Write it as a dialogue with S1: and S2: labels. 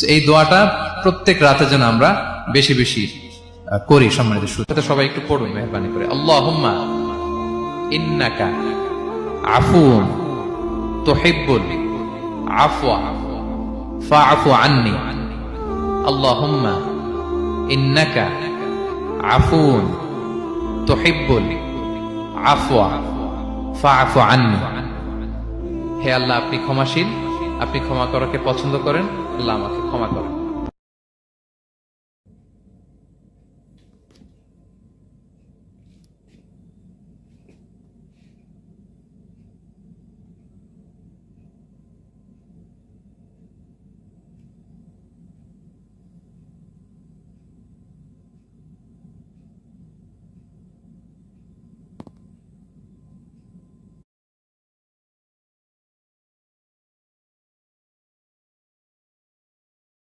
S1: এই দোয়াটা প্রত্যেক রাতে যেন আমরা বেশি বেশি করি। সম্মানিত শ্রোতা, সবাই একটু পড়ুন মেহরবানি করে। আল্লাহুম্মা ইন্নাকা আফুউন তুহিব্বুল আফওয়া ফাআফু আন্নি। আল্লাহুম্মা ইন্নাকা আফুউন তুহিব্বুল আফওয়া ফাআফু আন্নি। হে আল্লাহ, আপনি ক্ষমাশীল, আপনি ক্ষমা করাকে পছন্দ করেন, আল্লাহ আমাকে ক্ষমা করেন।